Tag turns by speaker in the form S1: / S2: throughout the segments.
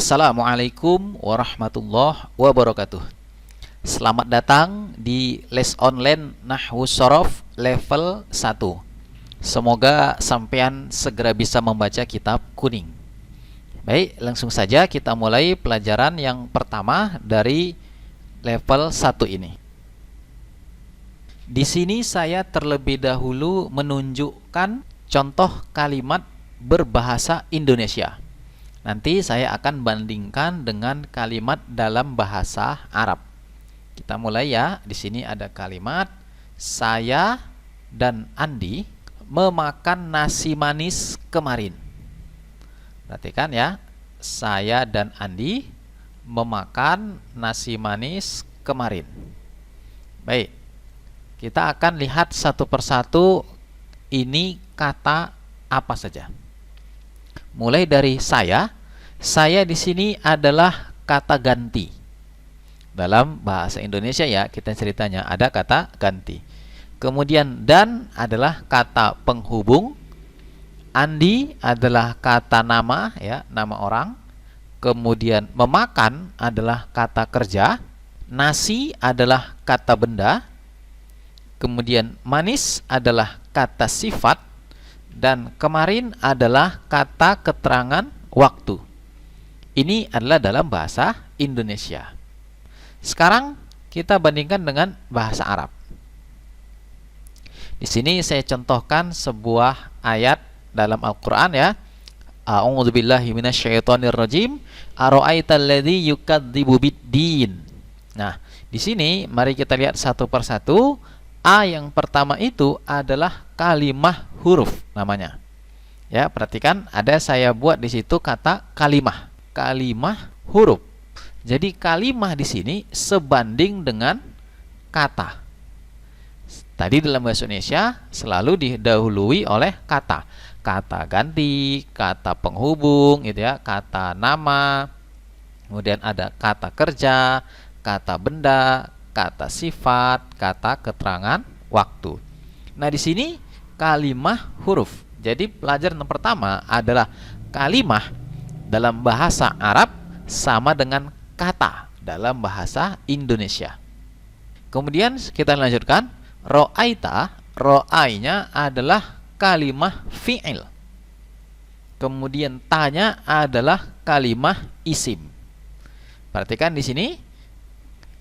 S1: Assalamualaikum warahmatullahi wabarakatuh. Selamat datang di les online Nahwu Shorof level 1. Semoga sampean segera bisa membaca kitab kuning. Baik, langsung saja kita mulai pelajaran yang pertama dari level 1 ini. Di sini saya terlebih dahulu menunjukkan contoh kalimat berbahasa Indonesia. Nanti saya akan bandingkan dengan kalimat dalam bahasa Arab. Kita mulai ya. Di sini ada kalimat saya dan Andi memakan nasi manis kemarin. Perhatikan ya. Saya dan Andi memakan nasi manis kemarin. Baik. Kita akan lihat satu persatu ini kata apa saja. Mulai dari saya di sini adalah kata ganti. Dalam bahasa Indonesia ya, kita ceritanya ada kata ganti. Kemudian dan adalah kata penghubung. Andi adalah kata nama ya, nama orang. Kemudian memakan adalah kata kerja. Nasi adalah kata benda. Kemudian manis adalah kata sifat. Dan kemarin adalah kata keterangan waktu. Ini adalah dalam bahasa Indonesia. Sekarang kita bandingkan dengan bahasa Arab. Di sini saya contohkan sebuah ayat dalam Al-Qur'an ya. A'udzubillahi minasyaitonirrajim. Ara'aital ladzi yukadzibu biddin. Nah, di sini mari kita lihat satu persatu. A yang pertama itu adalah kalimah huruf namanya. Ya, perhatikan ada saya buat di situ kata kalimah. Kalimah huruf. Jadi kalimah di sini sebanding dengan kata. Tadi dalam bahasa Indonesia selalu didahului oleh kata. Kata ganti, kata penghubung gitu ya, kata nama. Kemudian ada kata kerja, kata benda, kata sifat, kata keterangan waktu. Nah, di sini kalimah huruf. Jadi pelajaran yang pertama adalah kalimah dalam bahasa Arab sama dengan kata dalam bahasa Indonesia. Kemudian kita lanjutkan, ro'aita, ro'ainya adalah kalimah fi'il. Kemudian tanya adalah kalimah isim. Perhatikan di sini.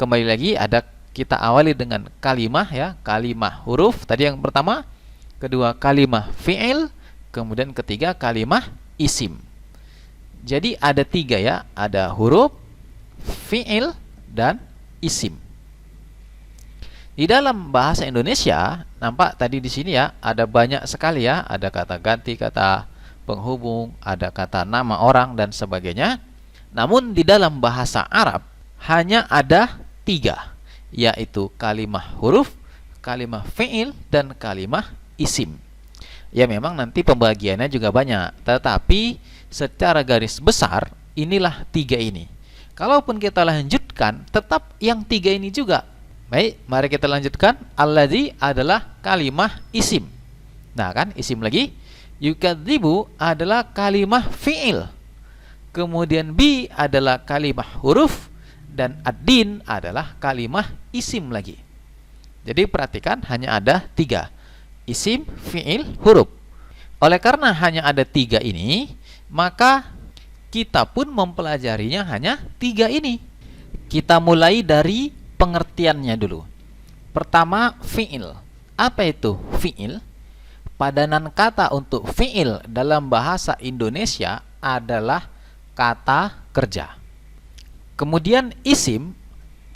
S1: Kembali lagi ada kita awali dengan kalimah ya, kalimah huruf tadi yang pertama, kedua kalimah fi'il, kemudian ketiga kalimah isim. Jadi ada tiga ya, ada huruf, fi'il, dan isim. Di dalam bahasa Indonesia nampak tadi di sini ya, ada banyak sekali ya, ada kata ganti, kata penghubung, ada kata nama orang dan sebagainya. Namun di dalam bahasa Arab hanya ada tiga, yaitu kalimah huruf, kalimah fi'il, dan kalimah isim. Ya memang nanti pembagiannya juga banyak, tetapi secara garis besar inilah tiga ini. Kalaupun kita lanjutkan, tetap yang tiga ini juga. Baik, mari kita lanjutkan. Alladzi adalah kalimah isim. Nah kan, isim lagi. Yukadzibu adalah kalimah fi'il. Kemudian bi adalah kalimah huruf. Dan ad-din adalah kalimah isim lagi. Jadi perhatikan hanya ada tiga, isim, fi'il, huruf. Oleh karena hanya ada tiga ini, maka kita pun mempelajarinya hanya tiga ini. Kita mulai dari pengertiannya dulu. Pertama, fi'il. Apa itu fi'il? Padanan kata untuk fi'il dalam bahasa Indonesia adalah kata kerja. Kemudian isim,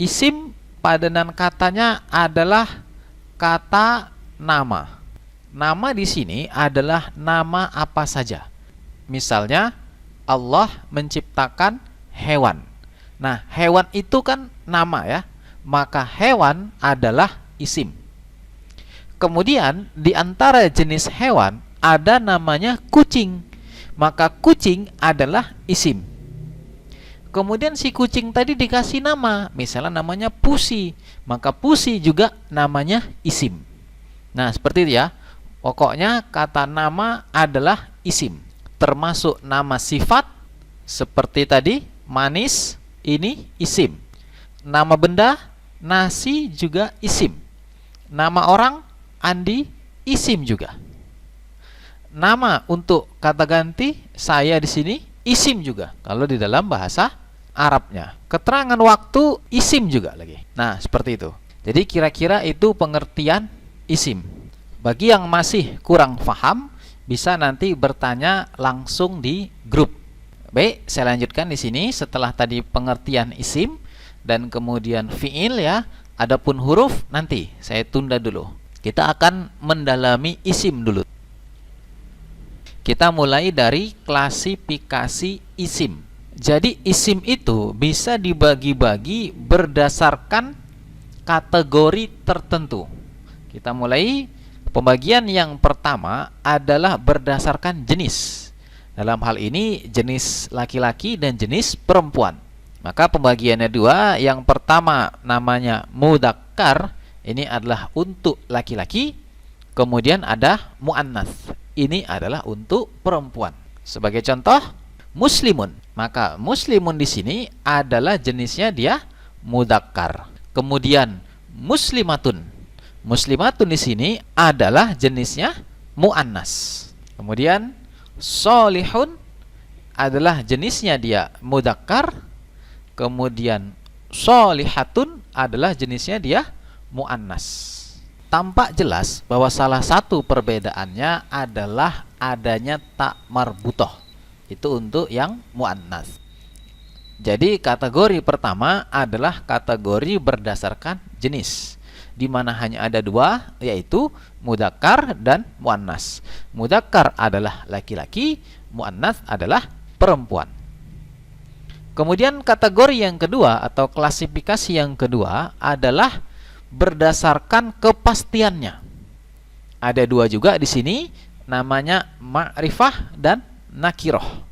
S1: isim padanan katanya adalah kata nama. Nama di sini adalah nama apa saja. Misalnya Allah menciptakan hewan. Nah, hewan itu kan nama ya. Maka hewan adalah isim. Kemudian di antara jenis hewan ada namanya kucing. Maka kucing adalah isim. Kemudian si kucing tadi dikasih nama, misalnya namanya Pusi, maka Pusi juga namanya isim. Nah, seperti itu ya. Pokoknya kata nama adalah isim. Termasuk nama sifat seperti tadi manis ini isim. Nama benda nasi juga isim. Nama orang Andi isim juga. Nama untuk kata ganti saya di sini isim juga kalau di dalam bahasa Arabnya. Keterangan waktu isim juga lagi. Nah, seperti itu. Jadi kira-kira itu pengertian isim. Bagi yang masih kurang paham, bisa nanti bertanya langsung di grup. Baik, saya lanjutkan di sini setelah tadi pengertian isim dan kemudian fiil ya. Adapun huruf nanti saya tunda dulu. Kita akan mendalami isim dulu. Kita mulai dari klasifikasi isim. Jadi isim itu bisa dibagi-bagi berdasarkan kategori tertentu. Kita mulai, pembagian yang pertama adalah berdasarkan jenis. Dalam hal ini jenis laki-laki dan jenis perempuan. Maka pembagiannya dua. Yang pertama namanya mudzakkar, ini adalah untuk laki-laki. Kemudian ada muannats, ini adalah untuk perempuan. Sebagai contoh, muslimun. Maka muslimun di sini adalah jenisnya dia mudzakkar. Kemudian muslimatun. Muslimatun di sini adalah jenisnya muannas. Kemudian solihun adalah jenisnya dia mudzakkar. Kemudian solihatun adalah jenisnya dia muannas. Tampak jelas bahwa salah satu perbedaannya adalah adanya tak marbutoh. Itu untuk yang muannas. Jadi kategori pertama adalah kategori berdasarkan jenis, di mana hanya ada dua, yaitu mudzakkar dan muannas. Mudzakkar adalah laki-laki, muannas adalah perempuan. Kemudian kategori yang kedua atau klasifikasi yang kedua adalah berdasarkan kepastiannya. Ada dua juga di sini, namanya ma'rifah dan nakiroh.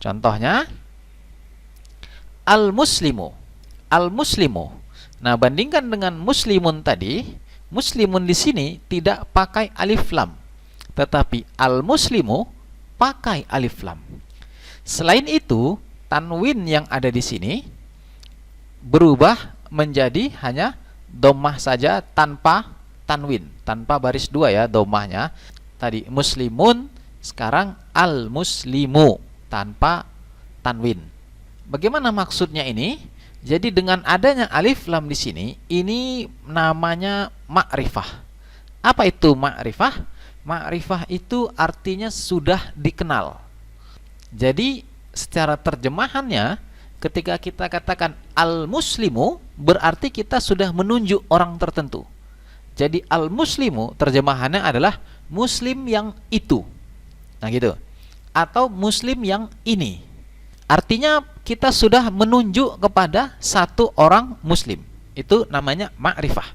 S1: Contohnya al-muslimu. Al-muslimu. Nah, bandingkan dengan muslimun tadi, muslimun di sini tidak pakai alif lam, tetapi al-muslimu pakai alif lam. Selain itu, tanwin yang ada di sini berubah menjadi hanya dhammah saja tanpa tanwin, tanpa baris dua ya dhammahnya. Tadi muslimun, sekarang al-muslimu tanpa tanwin. Bagaimana maksudnya ini? Jadi dengan adanya alif lam di sini, ini namanya ma'rifah. Apa itu ma'rifah? Ma'rifah itu artinya sudah dikenal. Jadi secara terjemahannya, ketika kita katakan al-muslimu, berarti kita sudah menunjuk orang tertentu. Jadi al-muslimu terjemahannya adalah muslim yang itu. Nah gitu. Atau muslim yang ini. Artinya kita sudah menunjuk kepada satu orang muslim. Itu namanya ma'rifah.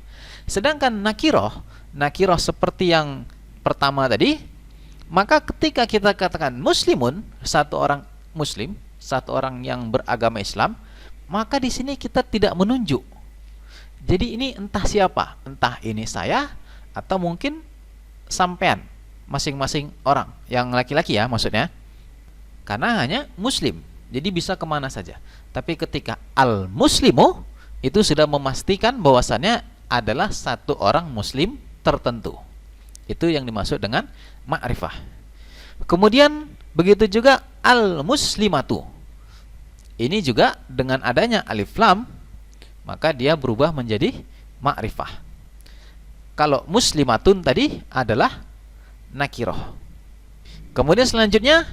S1: Sedangkan nakiroh, nakiroh seperti yang pertama tadi, maka ketika kita katakan muslimun, satu orang muslim, satu orang yang beragama Islam, maka di sini kita tidak menunjuk. Jadi ini entah siapa, entah ini saya atau mungkin sampean, masing-masing orang yang laki-laki ya maksudnya, karena hanya muslim, jadi bisa kemana saja. Tapi ketika al-muslimu, itu sudah memastikan bahwasannya adalah satu orang muslim tertentu. Itu yang dimaksud dengan ma'rifah. Kemudian begitu juga al-muslimatu. Ini juga dengan adanya alif lam, maka dia berubah menjadi ma'rifah. Kalau muslimatun tadi adalah nakiroh. Kemudian selanjutnya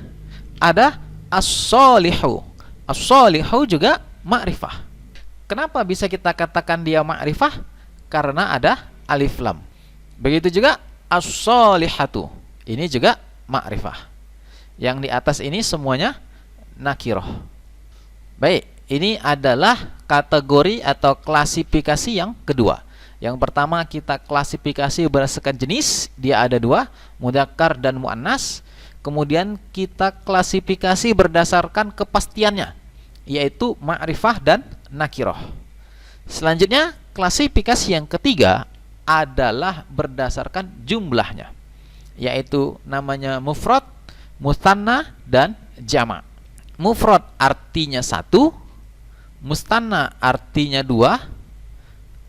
S1: ada as-solihu. As-solihu juga ma'rifah. Kenapa bisa kita katakan dia ma'rifah? Karena ada alif lam. Begitu juga as-solihatu. Ini juga ma'rifah. Yang di atas ini semuanya nakiroh. Baik, ini adalah kategori atau klasifikasi yang kedua. Yang pertama kita klasifikasi berdasarkan jenis, dia ada dua, mudzakkar dan muannas. Kemudian kita klasifikasi berdasarkan kepastiannya, yaitu ma'rifah dan nakiroh. Selanjutnya klasifikasi yang ketiga adalah berdasarkan jumlahnya, yaitu namanya mufrad, mutsanna dan jama'. mufrad artinya satu, mustanna artinya dua,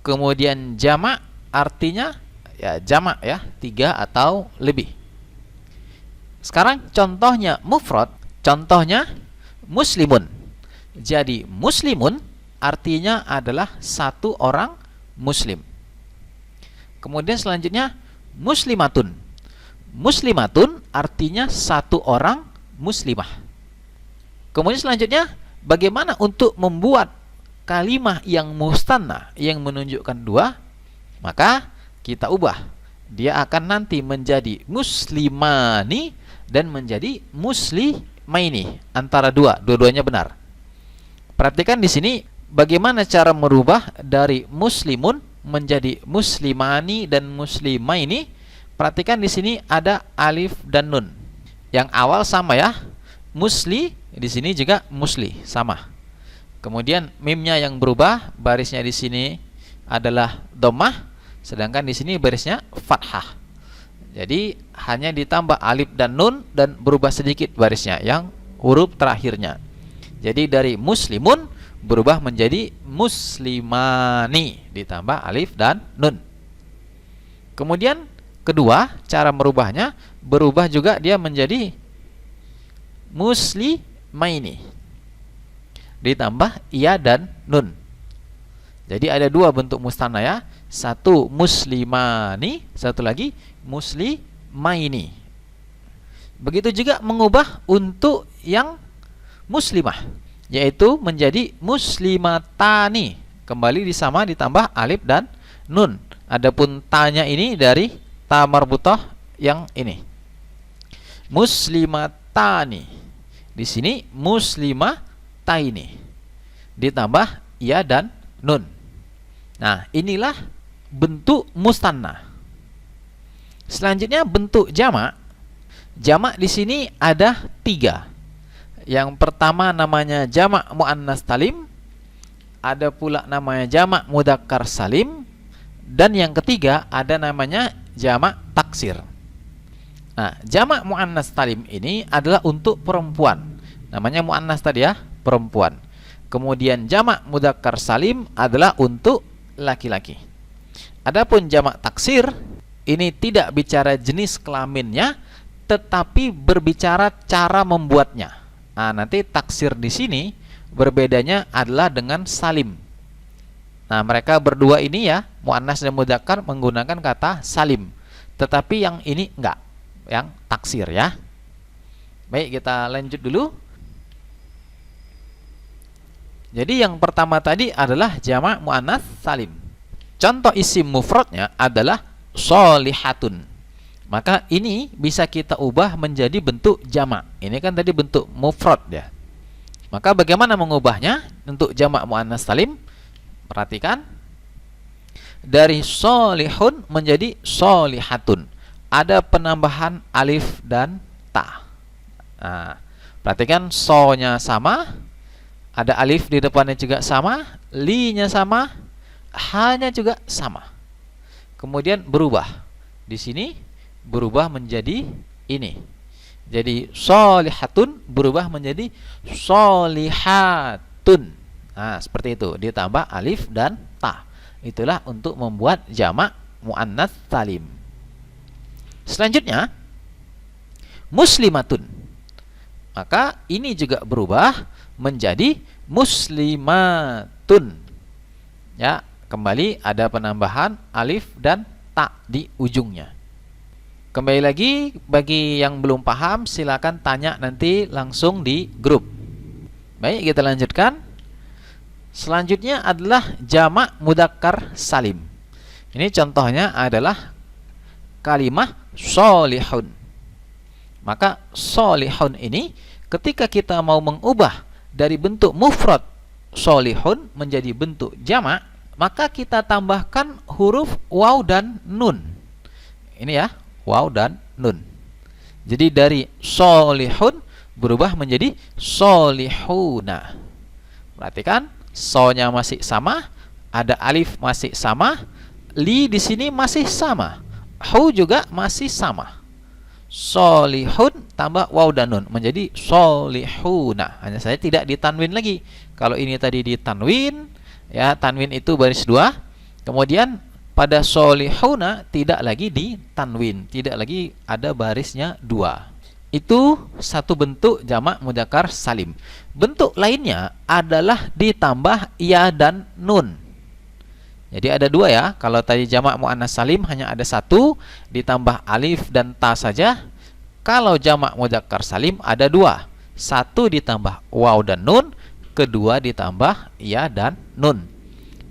S1: kemudian jamak artinya ya jamak ya, tiga atau lebih. Sekarang contohnya mufrad, contohnya muslimun. Jadi muslimun artinya adalah satu orang muslim. Kemudian selanjutnya muslimatun. Muslimatun artinya satu orang muslimah. Kemudian selanjutnya bagaimana untuk membuat kalimah yang mustanna yang menunjukkan dua? Maka kita ubah. Dia akan nanti menjadi muslimani dan menjadi muslimaini, antara dua-duanya benar. Perhatikan di sini bagaimana cara merubah dari muslimun menjadi muslimani dan muslimaini. Perhatikan di sini ada alif dan nun. Yang awal sama ya. Musli, di sini juga musli, sama. Kemudian mimnya yang berubah, barisnya di sini adalah dhammah, sedangkan di sini barisnya fathah. Jadi hanya ditambah alif dan nun dan berubah sedikit barisnya yang huruf terakhirnya. Jadi dari muslimun berubah menjadi muslimani ditambah alif dan nun. Kemudian kedua, cara merubahnya berubah juga dia menjadi muslimaini ditambah ya dan nun. Jadi ada dua bentuk mustanna ya. Satu muslimani, satu lagi muslimaini. Begitu juga mengubah untuk yang muslimah, yaitu menjadi muslimatani. Kembali disama ditambah alif dan nun. Adapun tanya ini dari ta marbutah yang ini. Muslimatani. Di sini muslimataini ditambah ya dan nun. Nah, inilah bentuk mustanna. Selanjutnya bentuk jamak. Jamak di sini ada tiga. Yang pertama namanya jamak muannas talim, ada pula namanya jamak mudzakkar salim, dan yang ketiga ada namanya jamak taksir. Nah, jamak muannas talim ini adalah untuk perempuan. Namanya muannas tadi ya, perempuan. Kemudian jamak mudzakkar salim adalah untuk laki-laki. Adapun jamak taksir ini tidak bicara jenis kelaminnya, tetapi berbicara cara membuatnya. Nah, nanti taksir di sini berbedanya adalah dengan salim. Nah, mereka berdua ini ya, muannas dan mudzakkar menggunakan kata salim. Tetapi yang ini enggak, yang taksir ya. Baik, kita lanjut dulu. Jadi yang pertama tadi adalah jamak muannas salim. Contoh isim mufradnya adalah sholihatun. Maka ini bisa kita ubah menjadi bentuk jamak. Ini kan tadi bentuk mufrad ya. Maka bagaimana mengubahnya untuk jamak muannas salim? Perhatikan. Dari sholihun menjadi sholihatun. Ada penambahan alif dan ta. Nah, perhatikan so-nya sama, ada alif di depannya juga sama, li-nya sama, ha-nya juga sama. Kemudian berubah. Di sini berubah menjadi ini. Jadi sholihatun berubah menjadi sholihatun. Nah, seperti itu, ditambah alif dan ta. Itulah untuk membuat jamak muannas salim. Selanjutnya muslimatun. Maka ini juga berubah menjadi muslimatun. Ya, kembali ada penambahan alif dan ta di ujungnya. Kembali lagi, bagi yang belum paham silakan tanya nanti langsung di grup. Baik, kita lanjutkan. Selanjutnya adalah jamak mudzakkar salim. Ini contohnya adalah kalimah sholihun. Maka sholihun ini ketika kita mau mengubah dari bentuk mufrad sholihun menjadi bentuk jamak, maka kita tambahkan huruf waw dan nun. Ini ya, waw dan nun. Jadi dari sholihun berubah menjadi sholihuna. Perhatikan, so-nya masih sama, ada alif masih sama, li di sini masih sama, hu juga masih sama. solihun tambah waw dan nun menjadi solihuna. Hanya saja tidak ditanwin lagi. Kalau ini tadi ditanwin, ya tanwin itu baris 2. Kemudian pada solihuna tidak lagi ditanwin, tidak lagi ada barisnya 2. Itu satu bentuk jamak mudzakkar salim. Bentuk lainnya adalah ditambah ya dan nun. Jadi ada 2 ya. Kalau tadi jamak muannats salim hanya ada 1, ditambah alif dan ta saja. Kalau jamak mudzakkar salim ada 2. 1 ditambah waw dan nun, kedua ditambah ya dan nun.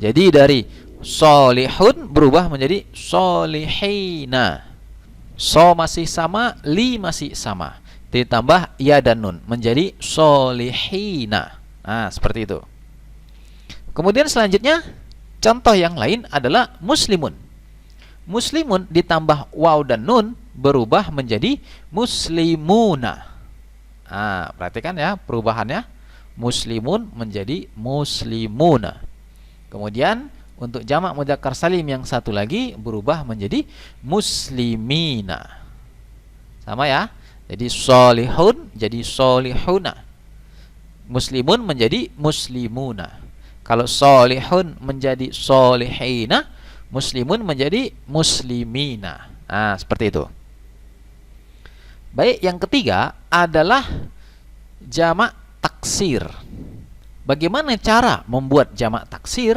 S1: Jadi dari solihun berubah menjadi solihina. So masih sama, li masih sama. Ditambah ya dan nun menjadi solihina. Nah, seperti itu. Kemudian selanjutnya contoh yang lain adalah muslimun. Muslimun ditambah waw dan nun berubah menjadi muslimuna. Nah, perhatikan ya perubahannya. Muslimun menjadi muslimuna. Kemudian untuk jamak mudzakkar salim yang satu lagi berubah menjadi muslimina. Sama ya. Jadi solihun jadi solihuna. Muslimun menjadi muslimuna. Kalau solihun menjadi solihina, muslimun menjadi muslimina. Nah, seperti itu. Baik, yang ketiga adalah jamak taksir. Bagaimana cara membuat jamak taksir?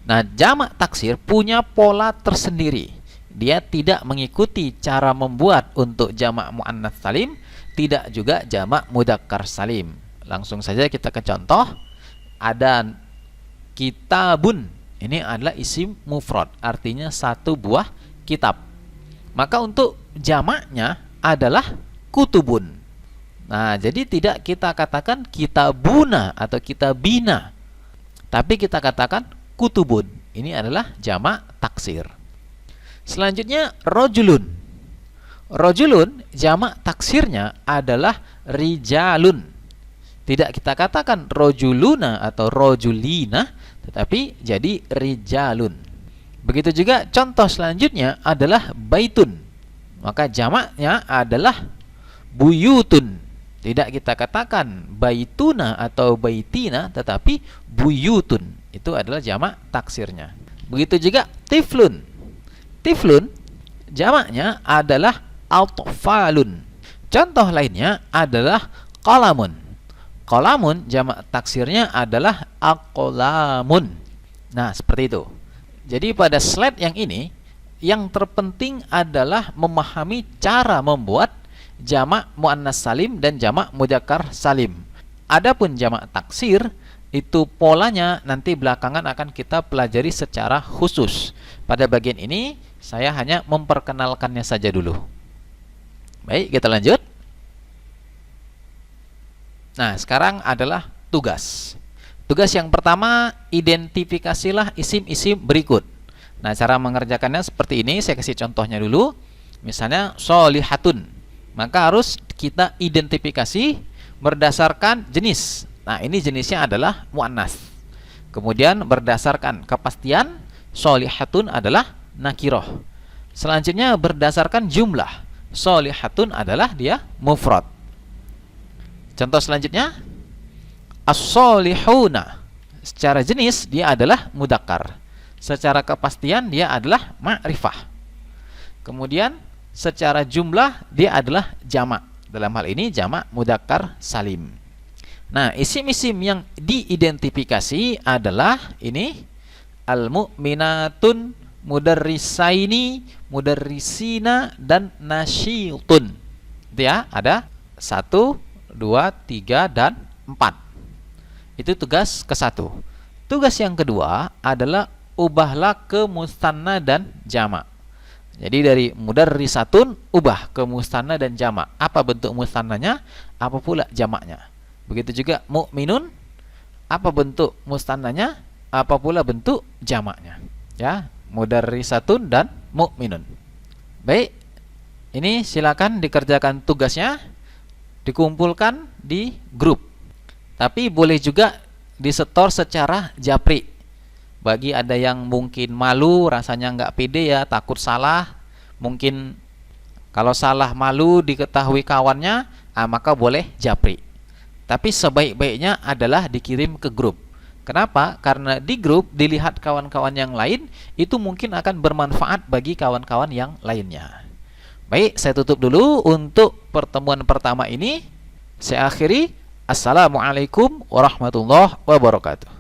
S1: Nah, jamak taksir punya pola tersendiri. Dia tidak mengikuti cara membuat untuk jamak muannats salim, tidak juga jamak mudzakkar salim. Langsung saja kita ke contoh. Ada kitabun, ini adalah isim mufrad, artinya satu buah kitab. Maka untuk jamaknya adalah kutubun. Nah, jadi tidak kita katakan kitabuna atau kitabina, tapi kita katakan kutubun. Ini adalah jamak taksir. Selanjutnya rojulun. Rojulun jamak taksirnya adalah rijalun. Tidak kita katakan rojuluna atau rojulina, tetapi jadi rijalun. Begitu juga contoh selanjutnya adalah baitun. Maka jamaknya adalah buyutun. Tidak kita katakan baituna atau baitina, tetapi buyutun. Itu adalah jamak taksirnya. Begitu juga tiflun. Tiflun jamaknya adalah atfalun. Contoh lainnya adalah qalamun. Qalamun jamak taksirnya adalah aqlamun. Nah, seperti itu. Jadi pada slide yang ini yang terpenting adalah memahami cara membuat jamak muannats salim dan jamak mudzakkar salim. Adapun jamak taksir itu polanya nanti belakangan akan kita pelajari secara khusus. Pada bagian ini saya hanya memperkenalkannya saja dulu. Baik, kita lanjut. Nah, sekarang adalah tugas. Tugas yang pertama, identifikasilah isim-isim berikut. Nah, cara mengerjakannya seperti ini, saya kasih contohnya dulu. Misalnya, solihatun. Maka harus kita identifikasi berdasarkan jenis. Nah, ini jenisnya adalah muannats. Kemudian berdasarkan kepastian, solihatun adalah nakiroh. Selanjutnya berdasarkan jumlah. Solihatun adalah dia mufrad. Contoh selanjutnya, as-solihuna. Secara jenis dia adalah mudzakkar. Secara kepastian dia adalah ma'rifah. Kemudian secara jumlah dia adalah jamak. Dalam hal ini jamak mudzakkar salim. Nah, isim-isim yang diidentifikasi adalah ini al-mu'minatun, mudarrisaini, mudarrisina, dan nasyitun. Ya, ada 1, 2, 3, dan 4. Itu tugas ke-1. Tugas yang kedua adalah ubahlah ke mustanna dan jamak. Jadi dari mudarrisatun ubah ke mustanna dan jamak. Apa bentuk mustannanya? Apa pula jamaknya? Begitu juga mu'minun, apa bentuk mustannanya? Apa pula bentuk jamaknya? Ya, mudarrisatun dan mu'minun. Baik. Ini silakan dikerjakan tugasnya, dikumpulkan di grup. Tapi boleh juga disetor secara japri. Bagi ada yang mungkin malu, rasanya nggak pede ya, takut salah, mungkin Kalau salah malu diketahui kawannya, maka boleh japri. Tapi sebaik-baiknya adalah dikirim ke grup. Kenapa? Karena di grup dilihat kawan-kawan yang lain, itu mungkin akan bermanfaat bagi kawan-kawan yang lainnya. Baik, saya tutup dulu untuk pertemuan pertama ini. Saya akhiri. Assalamualaikum warahmatullahi wabarakatuh.